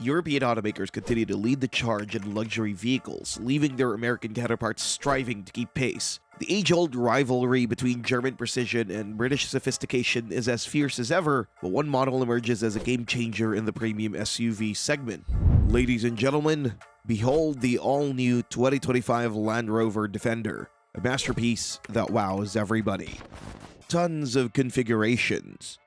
European automakers continue to lead the charge in luxury vehicles, leaving their American counterparts striving to keep pace. The age-old rivalry between German precision and British sophistication is as fierce as ever, but one model emerges as a game-changer in the premium SUV segment. Ladies and gentlemen, behold the all-new 2025 Land Rover Defender, a masterpiece that wows everybody. Tons of configurations.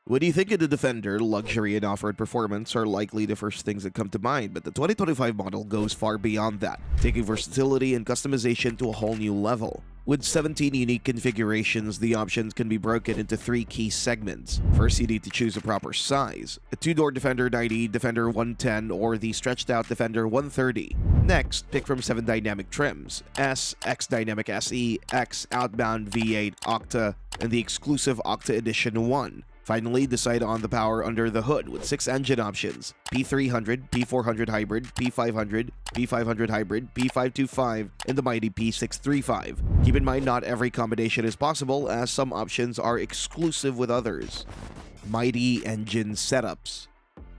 When you think of the Defender, luxury and off-road performance are likely the first things that come to mind, but the 2025 model goes far beyond that, taking versatility and customization to a whole new level. With 17 unique configurations, the options can be broken into 3 key segments. First, you need to choose a proper size: a 2-door Defender 90, Defender 110, or the stretched-out Defender 130. Next, pick from 7 dynamic trims: S, X Dynamic SE, X Outbound V8 Octa, and the exclusive Octa Edition 1. Finally, decide on the power under the hood with 6 engine options: P300, P400 Hybrid, P500, P500 Hybrid, P525, and the mighty P635. Keep in mind, not every combination is possible, as some options are exclusive with others. Mighty engine setups.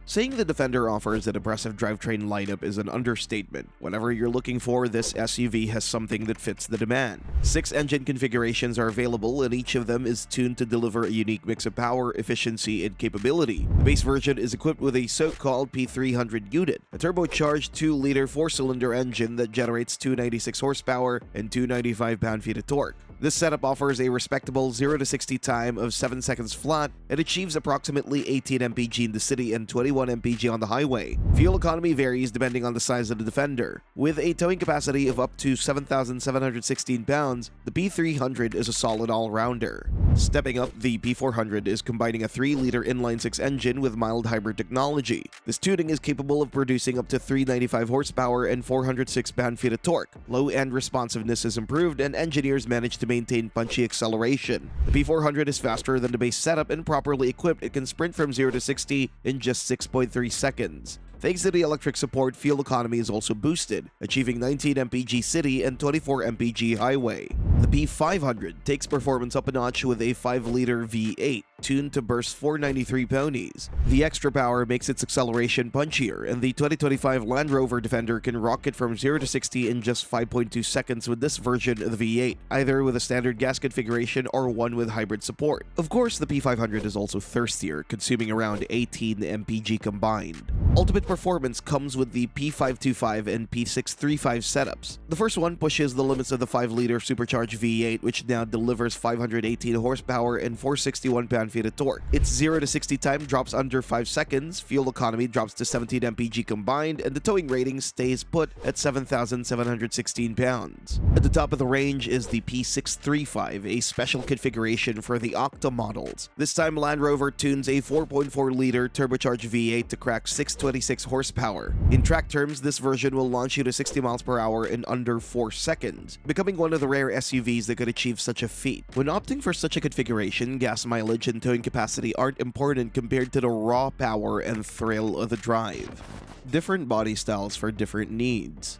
Saying the Defender offers an impressive drivetrain lineup is an understatement. Whatever you're looking for, this SUV has something that fits the demand. 6 engine configurations are available, and each of them is tuned to deliver a unique mix of power, efficiency, and capability. The base version is equipped with a so-called P300 unit, a turbocharged 2-liter 4-cylinder engine that generates 296 horsepower and 295 pound-feet of torque. This setup offers a respectable 0 to 60 time of 7 seconds flat and achieves approximately 18 mpg in the city and 21 mpg on the highway. Fuel economy varies depending on the size of the Defender. With a towing capacity of up to 7,716 pounds, the P300 is a solid all-rounder. Stepping up, the P400 is combining a 3-liter inline-6 engine with mild hybrid technology. This tuning is capable of producing up to 395 horsepower and 406 pound-feet of torque. Low-end responsiveness is improved, and engineers managed to maintain punchy acceleration. The P400 is faster than the base setup, and properly equipped, it can sprint from 0 to 60 in just 6.3 seconds. Thanks to the electric support, fuel economy is also boosted, achieving 19 mpg city and 24 mpg highway. The P500 takes performance up a notch with a 5-liter V8, tuned to burst 493 ponies. The extra power makes its acceleration punchier, and the 2025 Land Rover Defender can rocket from 0 to 60 in just 5.2 seconds with this version of the V8, either with a standard gas configuration or one with hybrid support. Of course, the P500 is also thirstier, consuming around 18 mpg combined. Ultimate performance comes with the P525 and P635 setups. The first one pushes the limits of the 5-liter supercharged V8, which now delivers 518 horsepower and 461 pound-feet of torque. Its 0 to 60 time drops under 5 seconds, fuel economy drops to 17 mpg combined, and the towing rating stays put at 7,716 pounds. At the top of the range is the P635, a special configuration for the Octa models. This time, Land Rover tunes a 4.4-liter turbocharged V8 to crack 626 horsepower. In track terms, this version will launch you to 60 miles per hour in under 4 seconds, becoming one of the rare SUVs that could achieve such a feat. When opting for such a configuration, gas mileage and towing capacity aren't important compared to the raw power and thrill of the drive. Different body styles for different needs.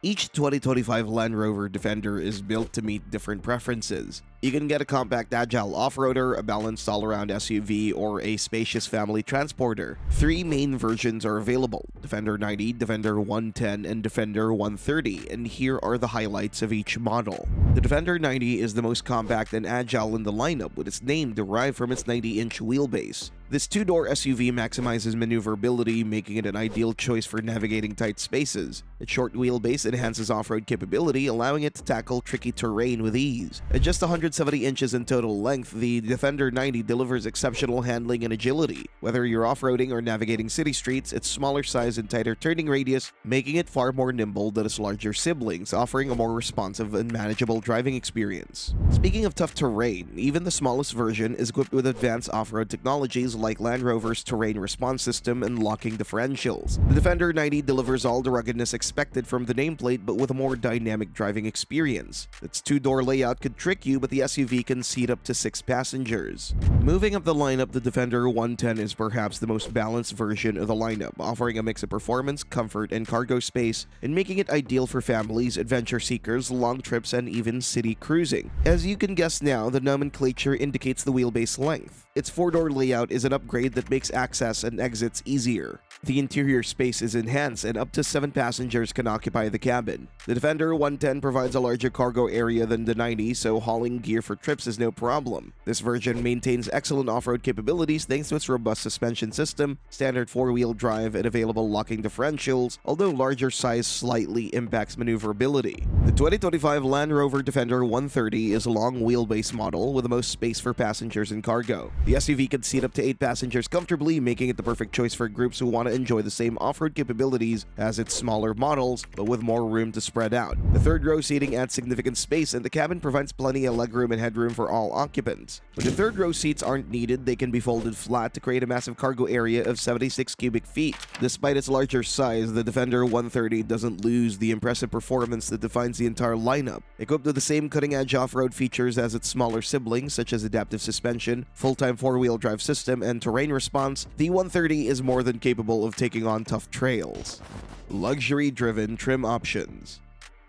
Each 2025 Land Rover Defender is built to meet different preferences. You can get a compact, agile off-roader, a balanced all-around SUV, or a spacious family transporter. 3 main versions are available: Defender 90, Defender 110, and Defender 130, and here are the highlights of each model. The Defender 90 is the most compact and agile in the lineup, with its name derived from its 90-inch wheelbase. This 2-door SUV maximizes maneuverability, making it an ideal choice for navigating tight spaces. Its short wheelbase enhances off-road capability, allowing it to tackle tricky terrain with ease. At just 170 inches in total length, the Defender 90 delivers exceptional handling and agility. Whether you're off-roading or navigating city streets, its smaller size and tighter turning radius making it far more nimble than its larger siblings, offering a more responsive and manageable driving experience. Speaking of tough terrain, even the smallest version is equipped with advanced off-road technologies like Land Rover's terrain response system and locking differentials. The Defender 90 delivers all the ruggedness expected from the nameplate, but with a more dynamic driving experience. Its 2-door layout could trick you, but the SUV can seat up to 6 passengers. Moving up the lineup, the Defender 110 is perhaps the most balanced version of the lineup, offering a mix of performance, comfort, and cargo space, and making it ideal for families, adventure seekers, long trips, and even city cruising. As you can guess now, the nomenclature indicates the wheelbase length. Its 4-door layout is an upgrade that makes access and exits easier. The interior space is enhanced and up to 7 passengers can occupy the cabin. The Defender 110 provides a larger cargo area than the 90, so hauling gear for trips is no problem. This version maintains excellent off-road capabilities thanks to its robust suspension system, standard 4-wheel drive, and available locking differentials, although larger size slightly impacts maneuverability. The 2025 Land Rover Defender 130 is a long wheelbase model with the most space for passengers and cargo. The SUV can seat up to 8 passengers comfortably, making it the perfect choice for groups who want to enjoy the same off-road capabilities as its smaller models, but with more room to spread out. The third row seating adds significant space, and the cabin provides plenty of legroom and headroom for all occupants. When the third row seats aren't needed, they can be folded flat to create a massive cargo area of 76 cubic feet. Despite its larger size, the Defender 130 doesn't lose the impressive performance that defines the entire lineup. Equipped with the same cutting-edge off-road features as its smaller siblings, such as adaptive suspension, full-time 4-wheel drive system, and terrain response, the 130 is more than capable of taking on tough trails. Luxury-driven trim options.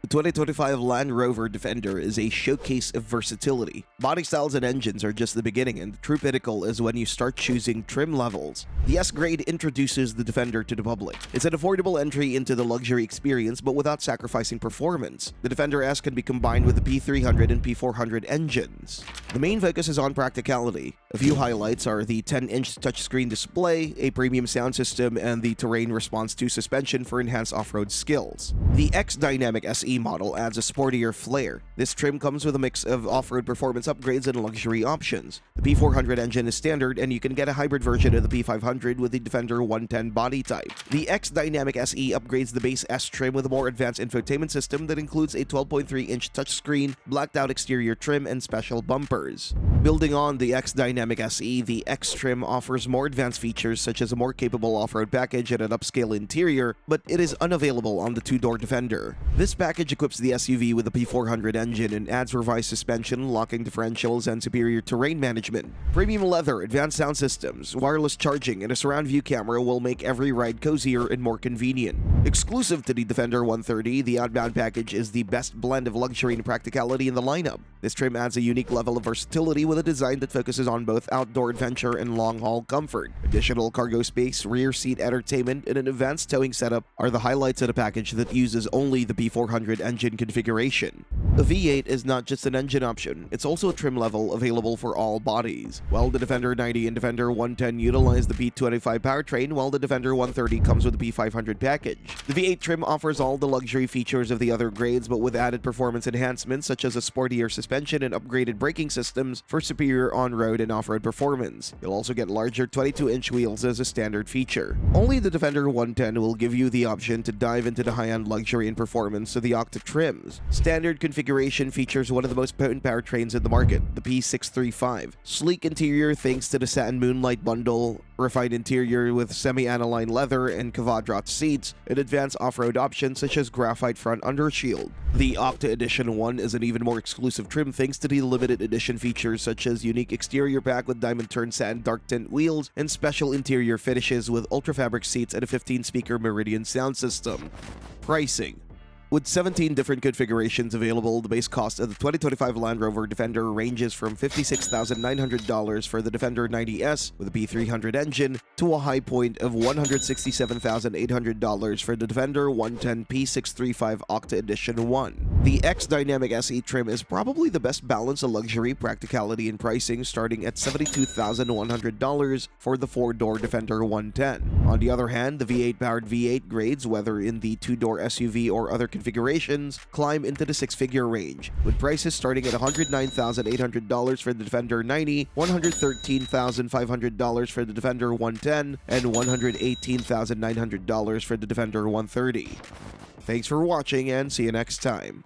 The 2025 Land Rover Defender is a showcase of versatility. Body styles and engines are just the beginning, and the true pinnacle is when you start choosing trim levels. The S-Grade introduces the Defender to the public. It's an affordable entry into the luxury experience, but without sacrificing performance. The Defender S can be combined with the P300 and P400 engines. The main focus is on practicality. A few highlights are the 10-inch touchscreen display, a premium sound system, and the Terrain Response 2 suspension for enhanced off-road skills. The X Dynamic SE model adds a sportier flair. This trim comes with a mix of off-road performance upgrades and luxury options. The P400 engine is standard, and you can get a hybrid version of the P500 with the Defender 110 body type. The X Dynamic SE upgrades the base S trim with a more advanced infotainment system that includes a 12.3-inch touchscreen, blacked-out exterior trim, and special bumpers. Building on the X Dynamic SE, the X trim offers more advanced features such as a more capable off-road package and an upscale interior, but it is unavailable on the two-door Defender. This package equips the SUV with a P400 engine and adds revised suspension, locking differentials, and superior terrain management. Premium leather, advanced sound systems, wireless charging, and a surround view camera will make every ride cozier and more convenient. Exclusive to the Defender 130, the Outbound package is the best blend of luxury and practicality in the lineup. This trim adds a unique level of versatility with a design that focuses on both outdoor adventure and long-haul comfort. Additional cargo space, rear seat entertainment, and an advanced towing setup are the highlights of the package that uses only the P400 engine configuration. The V8 is not just an engine option, it's also a trim level available for all bodies. While the Defender 90 and Defender 110 utilize the P25 powertrain, while the Defender 130 comes with the P500 package. The V8 trim offers all the luxury features of the other grades, but with added performance enhancements such as a sportier suspension and upgraded braking systems for superior on-road and off-road performance. You'll also get larger 22-inch wheels as a standard feature. Only the Defender 110 will give you the option to dive into the high-end luxury and performance of the Octa trims. Standard configuration features one of the most potent powertrains in the market, the P635. Sleek interior thanks to the satin moonlight bundle, refined interior with semi-aniline leather and Kvadrat seats, and advanced off-road options such as graphite front undershield. The Octa Edition 1 is an even more exclusive trim thanks to the limited edition features such as unique exterior pack with diamond turned satin dark tint wheels and special interior finishes with ultra fabric seats and a 15-speaker Meridian sound system. Pricing. With 17 different configurations available, the base cost of the 2025 Land Rover Defender ranges from $56,900 for the Defender 90S with a P300 engine to a high point of $167,800 for the Defender 110 P635 Octa Edition 1. The X Dynamic SE trim is probably the best balance of luxury, practicality, and pricing, starting at $72,100 for the 4-door Defender 110. On the other hand, the V8-powered V8 grades, whether in the 2-door SUV or other configurations, climb into the 6-figure range, with prices starting at $109,800 for the Defender 90, $113,500 for the Defender 110, and $118,900 for the Defender 130. Thanks for watching, and see you next time.